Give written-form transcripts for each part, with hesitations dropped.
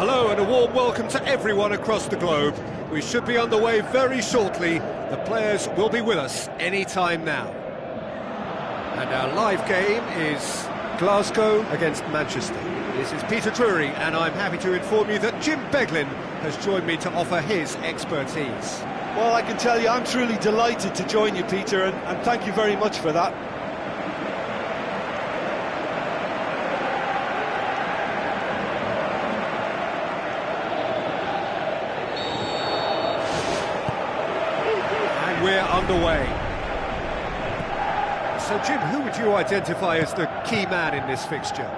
Hello and a warm welcome to everyone across the globe. We should be underway very shortly. The players will be with us any time now. And our live game is Glasgow against Manchester. This is Peter Drury, and I'm happy to inform you that Jim Beglin has joined me to offer his expertise. Well, I can tell you I'm truly delighted to join you, Peter, and thank you very much for that. We're underway. So, Jim, who would you identify as the key man in this fixture?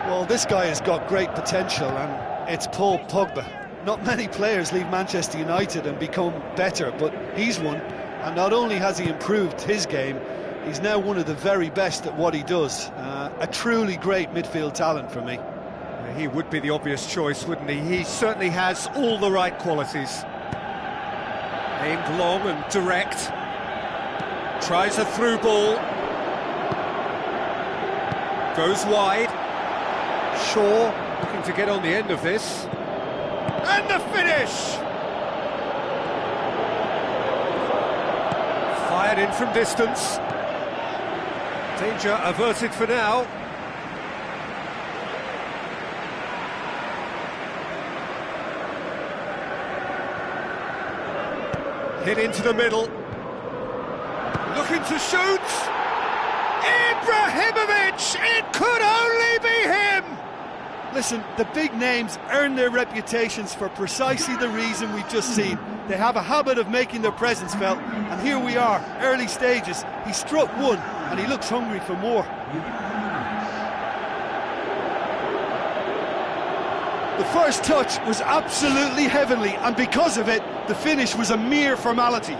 Well, this guy has got great potential, and it's Paul Pogba. Not many players leave Manchester United and become better, but he's one. And not only has he improved his game, he's now one of the very best at what he does. A truly great midfield talent for me. He would be the obvious choice, wouldn't he? He certainly has all the right qualities. Aimed long and direct. Tries a through ball. Goes wide. Shaw looking to get on the end of this. And the finish! Fired in from distance. Danger averted for now. Hit into the middle. Looking to shoot. Ibrahimovic! It could only be him! Listen, the big names earn their reputations for precisely the reason we've just seen. They have a habit of making their presence felt, and here we are, early stages. He struck one, and he looks hungry for more. The first touch was absolutely heavenly, and because of it, the finish was a mere formality.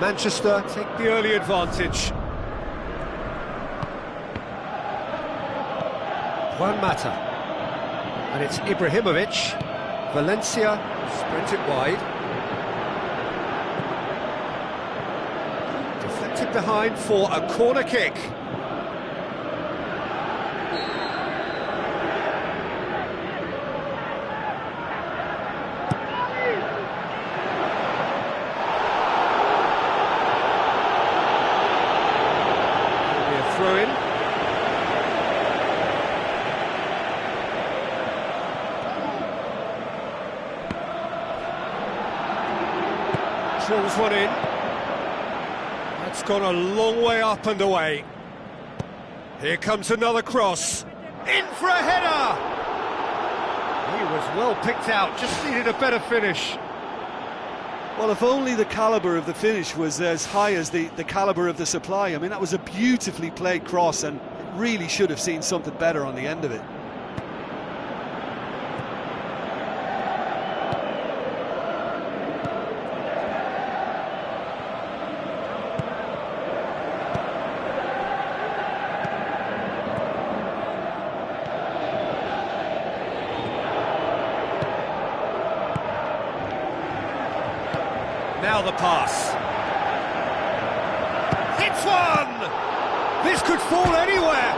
Manchester take the early advantage. Juan Mata. And it's Ibrahimovic. Valencia sprint it wide. Deflected behind for a corner kick. Throw in. Drills one in. That's gone a long way up and away. Here comes another cross. In for a header! He was well picked out, just needed a better finish. Well, if only the calibre of the finish was as high as the calibre of the supply. I mean, that was a beautifully played cross, and really should have seen something better on the end of it. Now the pass. Hits one! This could fall anywhere!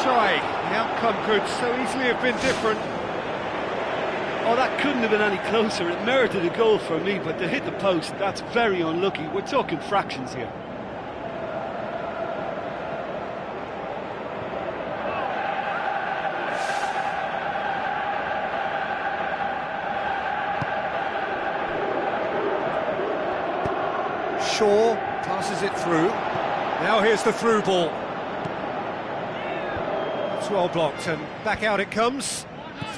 Try. The outcome could so easily have been different. Oh, that couldn't have been any closer. It merited a goal for me, but to hit the post, that's very unlucky. We're talking fractions here. Shaw passes it through. Now here's the through ball. It's well blocked, and back out it comes.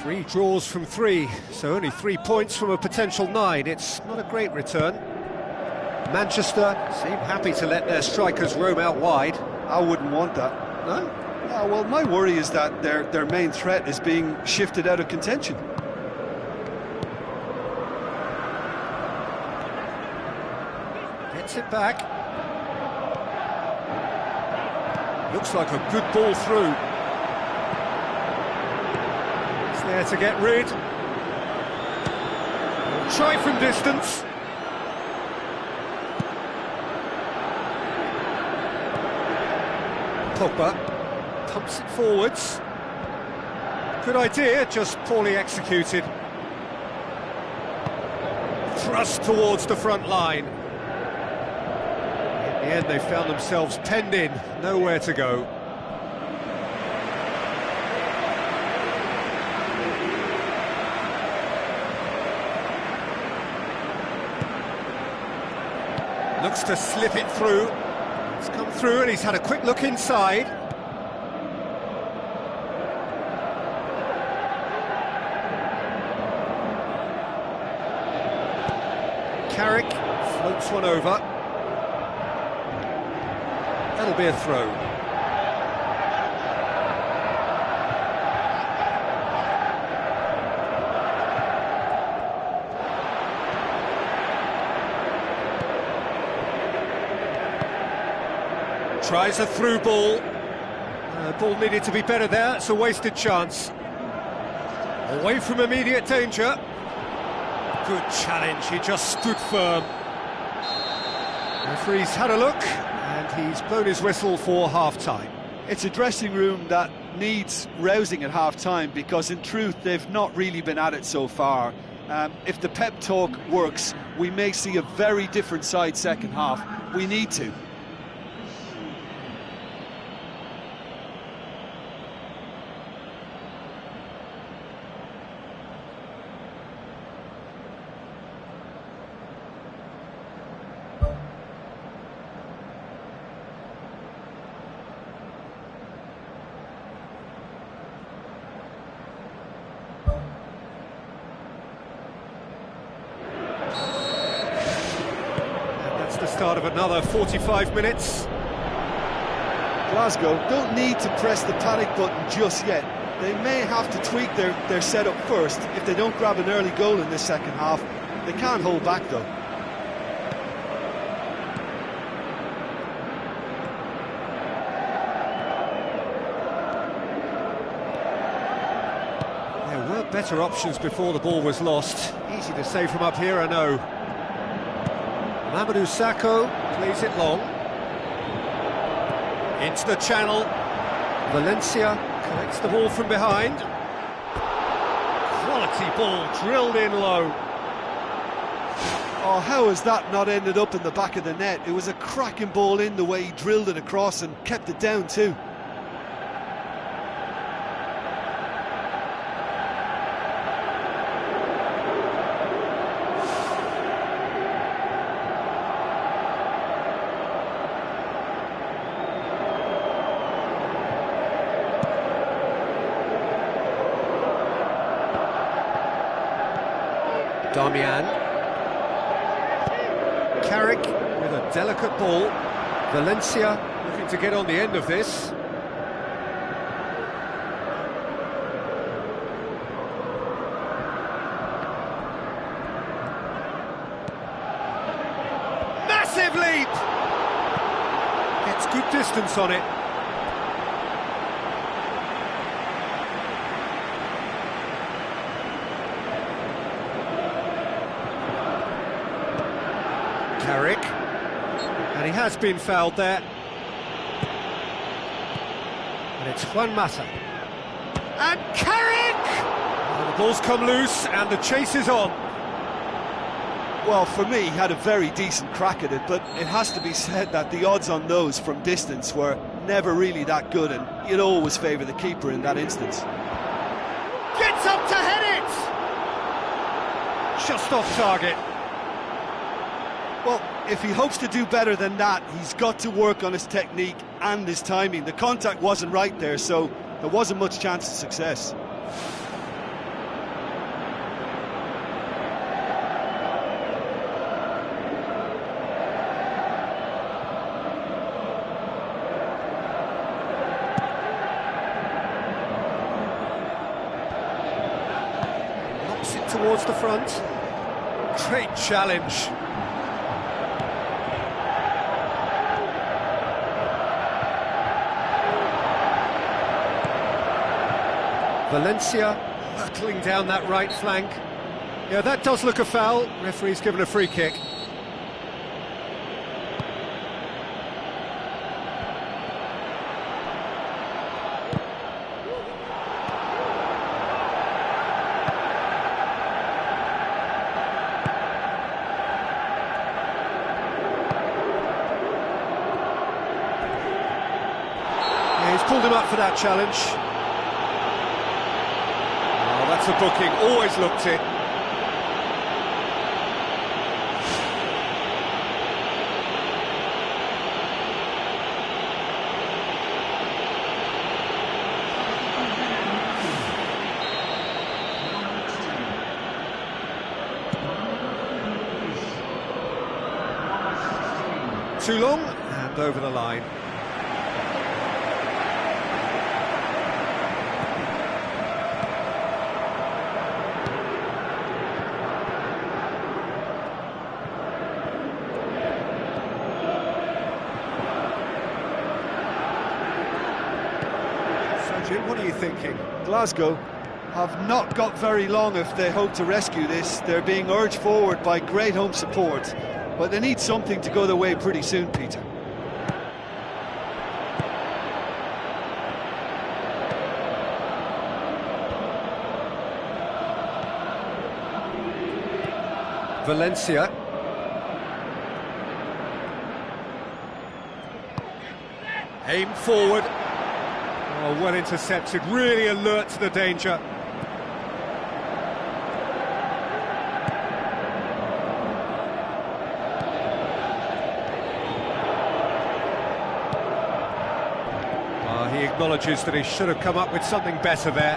3 draws from 3, so only 3 points from a potential 9. It's not a great return. Manchester seem happy to let their strikers roam out wide. I wouldn't want that. No? No, well, my worry is that their main threat is being shifted out of contention. Gets it back. Looks like a good ball through. It's there to get rid. He'll try from distance. Pogba pumps it forwards. Good idea, just poorly executed. Thrust towards the front line. In the end, they found themselves penned in, nowhere to go. Looks to slip it through. It's come through and he's had a quick look inside. Carrick floats one over. That'll be a throw. Tries a through ball. Ball needed to be better there, it's a wasted chance. Away from immediate danger. Good challenge, he just stood firm. The referee's had a look, and he's blown his whistle for half-time. It's a dressing room that needs rousing at half-time, because in truth they've not really been at it so far. If the pep talk works, we may see a very different side second half. We need to. The start of another 45 minutes. Glasgow don't need to press the panic button just yet. They may have to tweak their setup first if they don't grab an early goal in this second half. They can't hold back though. There were better options before the ball was lost. Easy to say from up here, I know. Mamadou Sakho plays it long. Into the channel. Valencia collects the ball from behind. Quality ball drilled in low. Oh, how has that not ended up in the back of the net? It was a cracking ball in the way he drilled it across and kept it down too. Darmian. Carrick with a delicate ball. Valencia looking to get on the end of this. Massive leap! Gets good distance on it. Carrick, and he has been fouled there. And it's Juan Mata. And Carrick! And the ball's come loose and the chase is on. Well, for me, he had a very decent crack at it, but it has to be said that the odds on those from distance were never really that good, and you'd always favour the keeper in that instance. Gets up to head it! Just off target. Well, if he hopes to do better than that, he's got to work on his technique and his timing. The contact wasn't right there, so there wasn't much chance of success. Knocks it towards the front. Great challenge. Valencia hurtling down that right flank. Yeah, that does look a foul. Referee's given a free kick. Yeah, he's pulled him up for that challenge. Oh, that's a booking. Always looked it. Too long, and over the line. So, Jim, what are you thinking? Glasgow have not got very long if they hope to rescue this. They're being urged forward by great home support, but they need something to go their way pretty soon, Peter. Valencia. Aim forward. Oh, well intercepted, really alert to the danger. He acknowledges that he should have come up with something better there.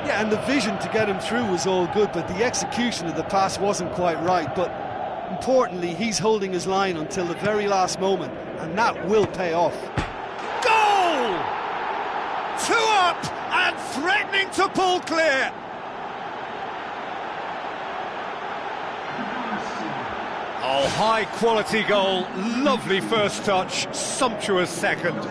Yeah, and the vision to get him through was all good, but the execution of the pass wasn't quite right. But importantly, he's holding his line until the very last moment, and that will pay off. Goal! 2 up and threatening to pull clear. Oh, high quality goal, lovely first touch, sumptuous second.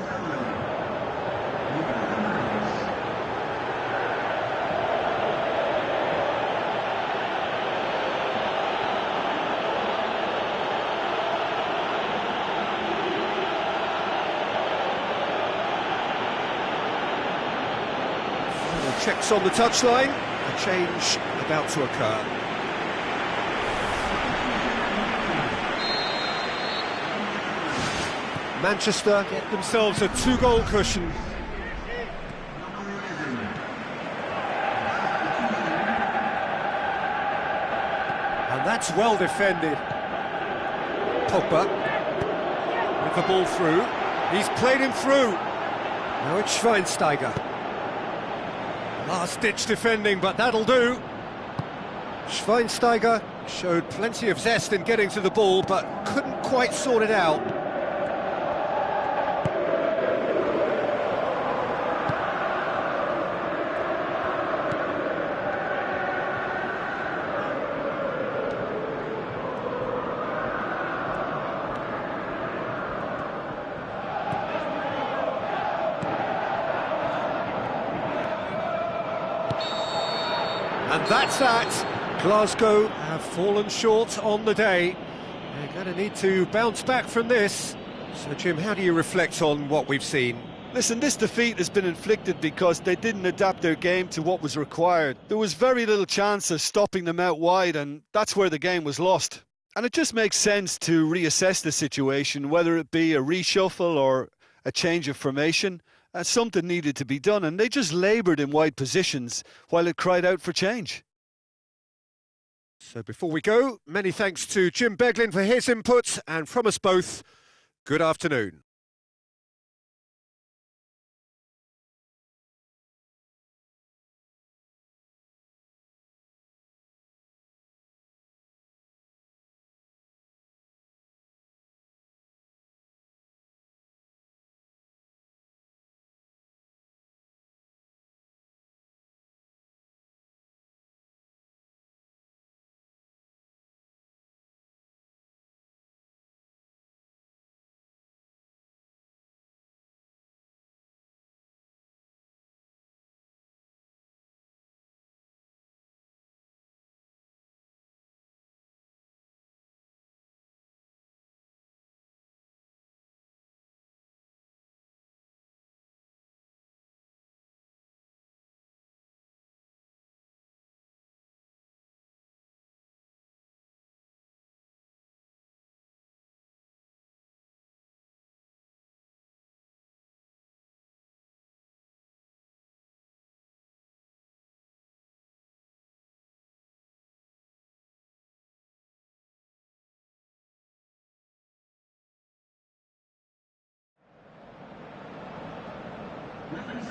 Checks on the touchline, a change about to occur. Manchester get themselves a 2-goal cushion. And that's well defended. Pogba with the ball through. He's played him through. Now it's Schweinsteiger. Last-ditch defending, but that'll do. Schweinsteiger showed plenty of zest in getting to the ball, but couldn't quite sort it out. And that's that. Glasgow have fallen short on the day. They're going to need to bounce back from this. So, Jim, how do you reflect on what we've seen? Listen, this defeat has been inflicted because they didn't adapt their game to what was required. There was very little chance of stopping them out wide, and that's where the game was lost. And it just makes sense to reassess the situation, whether it be a reshuffle or a change of formation. Something needed to be done, and they just laboured in wide positions while it cried out for change. So before we go, many thanks to Jim Beglin for his input, and from us both, good afternoon. Next,